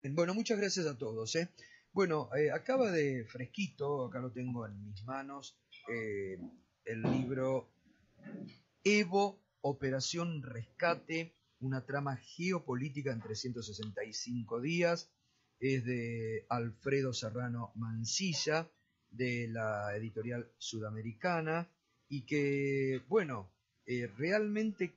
Bueno, muchas gracias a todos, ¿eh? Bueno, acaba de fresquito, acá lo tengo en mis manos, eh, el libro Evo, Operación Rescate, una trama geopolítica en 365 días. Es de Alfredo Serrano Mansilla, de la editorial Sudamericana, y que, bueno, realmente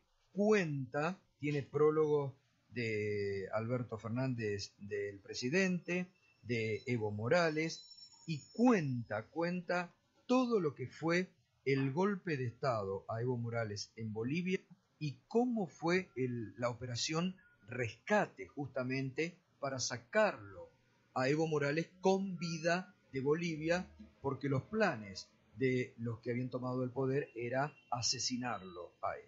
tiene prólogo de Alberto Fernández, del presidente, de Evo Morales, y cuenta todo lo que fue el golpe de Estado a Evo Morales en Bolivia y cómo fue la operación Rescate justamente para sacarlo a Evo Morales con vida de Bolivia, porque los planes de los que habían tomado el poder era asesinarlo a él.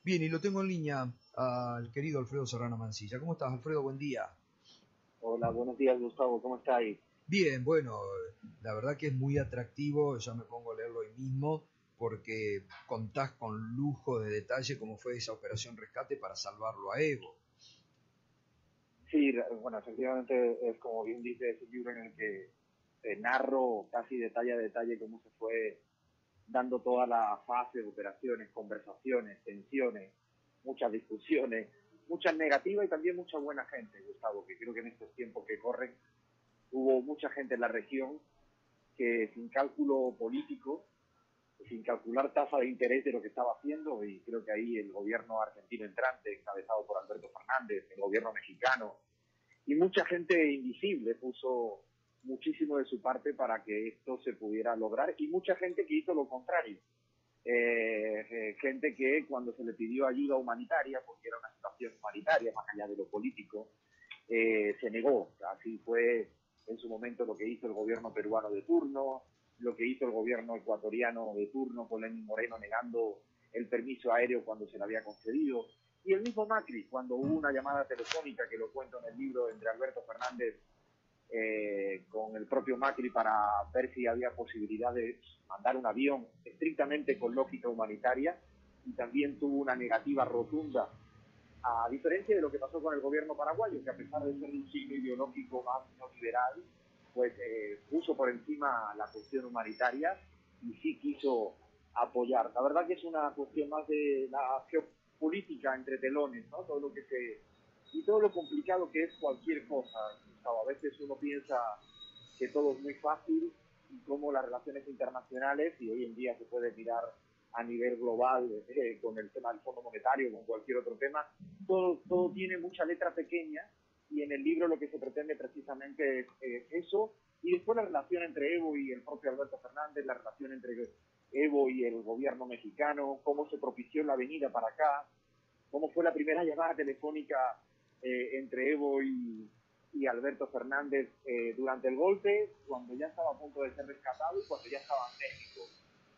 Bien, y lo tengo en línea al querido Alfredo Serrano Mansilla. ¿Cómo estás, Alfredo? Buen día. Hola, buenos días, Gustavo, ¿cómo estáis? Bien, bueno, la verdad que es muy atractivo, ya me pongo a leerlo hoy mismo, porque contás con lujo de detalle cómo fue esa operación rescate para salvarlo a Evo. Sí, bueno, efectivamente es como bien dice ese libro en el que narro casi detalle a detalle cómo se fue dando toda la fase de operaciones, conversaciones, tensiones, muchas discusiones, muchas negativas y también mucha buena gente, Gustavo, que creo que en estos tiempos que corren hubo mucha gente en la región que sin cálculo político, sin calcular tasa de interés de lo que estaba haciendo, y creo que ahí el gobierno argentino entrante, encabezado por Alberto Fernández, el gobierno mexicano, y mucha gente invisible puso muchísimo de su parte para que esto se pudiera lograr, y mucha gente que hizo lo contrario. Gente que cuando se le pidió ayuda humanitaria, porque era una situación humanitaria más allá de lo político, se negó. Así fue en su momento lo que hizo el gobierno peruano de turno, lo que hizo el gobierno ecuatoriano de turno con Lenín Moreno negando el permiso aéreo cuando se le había concedido, y el mismo Macri, cuando hubo una llamada telefónica, que lo cuento en el libro, entre Alberto Fernández con el propio Macri para ver si había posibilidad de mandar un avión estrictamente con lógica humanitaria, y también tuvo una negativa rotunda, a diferencia de lo que pasó con el gobierno paraguayo, que a pesar de ser un signo ideológico más neoliberal, pues puso por encima la cuestión humanitaria y sí quiso apoyar. La verdad que es una cuestión más de la geopolítica entre telones, ¿no? Todo lo que se y todo lo complicado que es cualquier cosa. Gustavo. A veces uno piensa que todo es muy fácil y cómo las relaciones internacionales, y hoy en día se puede mirar a nivel global con el tema del Fondo Monetario, con cualquier otro tema, todo tiene mucha letra pequeña, y en el libro lo que se pretende precisamente es eso, y después la relación entre Evo y el propio Alberto Fernández, la relación entre Evo y el gobierno mexicano, cómo se propició la venida para acá, cómo fue la primera llamada telefónica entre Evo y Alberto Fernández durante el golpe, cuando ya estaba a punto de ser rescatado y cuando ya estaba en México.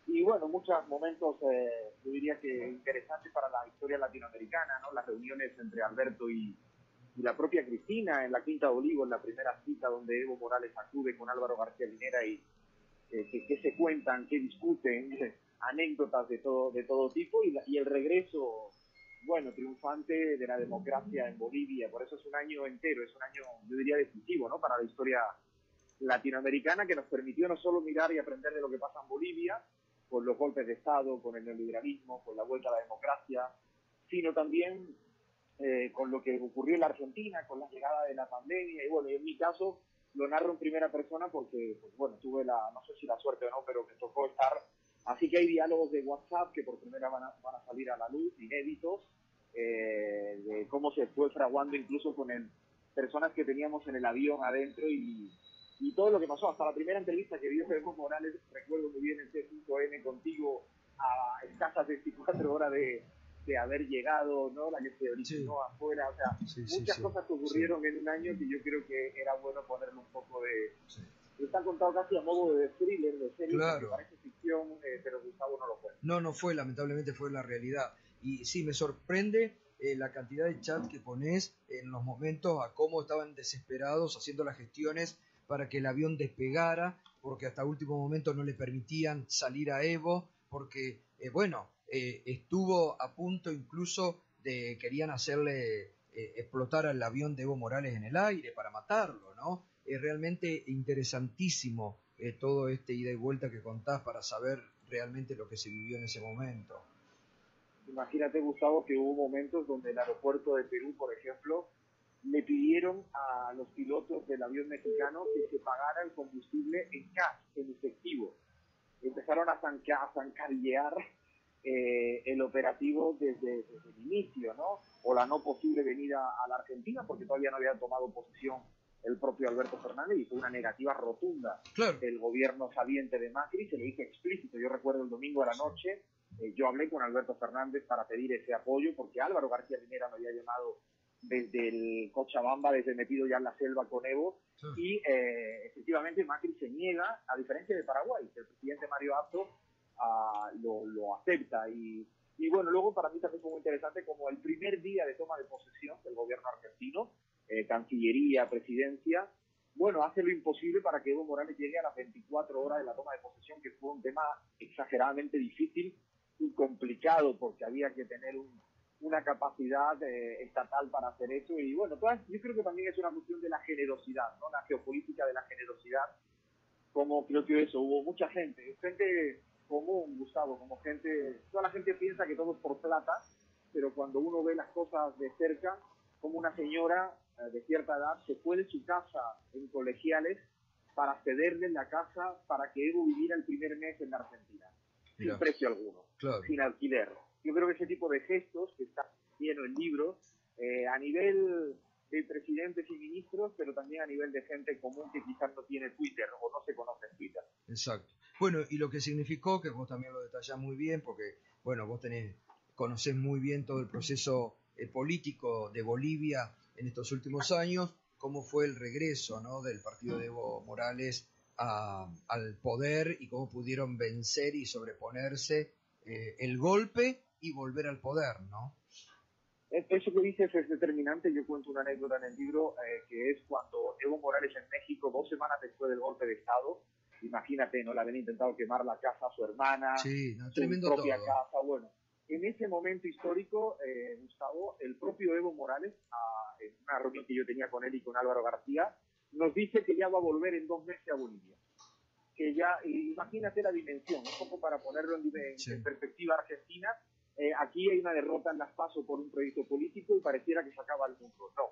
Y bueno, muchos momentos, yo diría que interesantes para la historia latinoamericana, ¿no? Las reuniones entre Alberto y la propia Cristina en la Quinta de Olivos, en la primera cita donde Evo Morales acude con Álvaro García Linera, y que se cuentan, que discuten, anécdotas de todo tipo, y el regreso, bueno, triunfante de la democracia en Bolivia. Por eso es un año entero, es un año, yo diría, decisivo, ¿no? Para la historia latinoamericana, que nos permitió no solo mirar y aprender de lo que pasa en Bolivia, con los golpes de Estado, con el neoliberalismo, con la vuelta a la democracia, sino también con lo que ocurrió en la Argentina, con la llegada de la pandemia. Y bueno, en mi caso lo narro en primera persona porque, pues, bueno, tuve no sé si la suerte o no, pero me tocó estar. Así que hay diálogos de WhatsApp que por primera van a salir a la luz, inéditos, de cómo se fue fraguando incluso con personas que teníamos en el avión adentro, y todo lo que pasó, hasta la primera entrevista que dio Evo Morales, recuerdo muy bien el C5N contigo, a escasas 24 horas de haber llegado, ¿no? La que se Sí, originó afuera, o sea, sí, sí, muchas sí, cosas que sí, ocurrieron en un año que yo creo que era bueno ponerle un poco de... sí. Está contado casi a modo de thriller, de serie, porque Claro. parece ficción, pero Gustavo no lo fue. No, no fue, lamentablemente fue la realidad. Y sí, me sorprende la cantidad de chat que pones en los momentos a cómo estaban desesperados haciendo las gestiones para que el avión despegara, porque hasta último momento no le permitían salir a Evo, porque, bueno, estuvo a punto incluso de, querían hacerle explotara el avión de Evo Morales en el aire para matarlo, ¿no? Es realmente interesantísimo todo este ida y vuelta que contás para saber realmente lo que se vivió en ese momento. Imagínate, Gustavo, que hubo momentos donde el aeropuerto de Perú, por ejemplo, le pidieron a los pilotos del avión mexicano que se pagara el combustible en cash, en efectivo. Empezaron a zancadillear el operativo desde el inicio, ¿no? O la no posible venida a la Argentina, porque todavía no había tomado posesión el propio Alberto Fernández, y fue una negativa rotunda del gobierno saliente de Macri, se lo hizo explícito. Yo recuerdo el domingo a la noche, yo hablé con Alberto Fernández para pedir ese apoyo, porque Álvaro García Linera me había llamado desde el Cochabamba, desde metido ya en la selva con Evo, y efectivamente Macri se niega, a diferencia de Paraguay, que el presidente Mario Abdo lo acepta. Y bueno, luego para mí también fue muy interesante como el primer día de toma de posesión del gobierno argentino, Cancillería, Presidencia, bueno, hace lo imposible para que Evo Morales llegue a las 24 horas de la toma de posesión, que fue un tema exageradamente difícil y complicado, porque había que tener una capacidad estatal para hacer eso. Y bueno, yo creo que también es una cuestión de la generosidad, ¿no? La geopolítica de la generosidad, como creo que eso, hubo mucha gente común, Gustavo, como toda la gente piensa que todo es por plata, pero cuando uno ve las cosas de cerca, como una señora de cierta edad se fue de su casa en Colegiales para cederle la casa para que Evo viviera el primer mes en la Argentina, sin precio alguno, sin alquiler. Yo creo que ese tipo de gestos, que está lleno el libro, a nivel de presidentes y ministros, pero también a nivel de gente común que quizás no tiene Twitter o no se conoce en Twitter. Exacto. Bueno, y lo que significó, que vos también lo detallás muy bien, porque, bueno, vos conocés muy bien todo el proceso político de Bolivia en estos últimos años, cómo fue el regreso, ¿no?, del partido de Evo Morales al poder y cómo pudieron vencer y sobreponerse el golpe y volver al poder, ¿no? Eso que dices es determinante. Yo cuento una anécdota en el libro, que es cuando Evo Morales en México, 2 semanas después del golpe de Estado, imagínate, ¿no? Le habían intentado quemar la casa a su hermana, su propia casa. Bueno, en ese momento histórico, Gustavo, el propio Evo Morales, en una reunión que yo tenía con él y con Álvaro García, nos dice que ya va a volver en 2 meses a Bolivia. Que ya, imagínate la dimensión, un poco para ponerlo en perspectiva argentina. Aquí hay una derrota en las PASO por un proyecto político y pareciera que se acaba el mundo. No,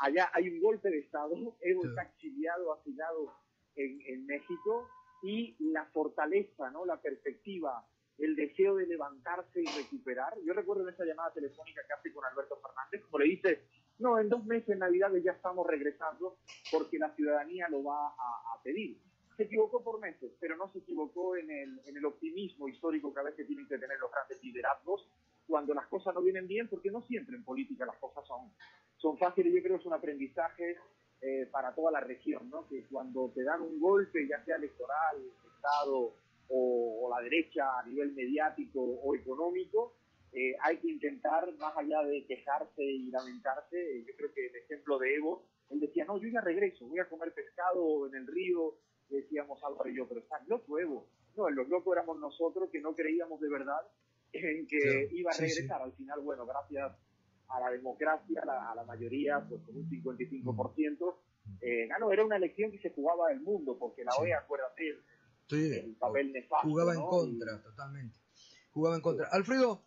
allá hay un golpe de Estado, Evo está exiliado, asilado en México, y la fortaleza, ¿no?, la perspectiva, el deseo de levantarse y recuperar. Yo recuerdo en esa llamada telefónica que hace con Alberto Fernández, como le dice, no, en 2 meses en Navidades ya estamos regresando porque la ciudadanía lo va a pedir. Se equivocó por meses, pero no se equivocó en el optimismo histórico que a veces tienen que tener los grandes liderazgos cuando las cosas no vienen bien, porque no siempre en política las cosas son fáciles. Yo creo que es un aprendizaje para toda la región, ¿no? Que cuando te dan un golpe, ya sea electoral, Estado o la derecha a nivel mediático o económico, hay que intentar, más allá de quejarse y lamentarse. Yo creo que el ejemplo de Evo, él decía, no, yo ya regreso, voy a comer pescado en el río, decíamos Álvaro y yo, pero estás loco, Evo. No, los locos éramos nosotros, que no creíamos de verdad en que iba a regresar. Al final, bueno, gracias a la democracia, a la mayoría, pues con un 55%, ganó. Era una elección que se jugaba el mundo, porque la OEA, acuérdate, el papel nefasto, jugaba en ¿no? contra, totalmente. Jugaba en contra. Alfredo,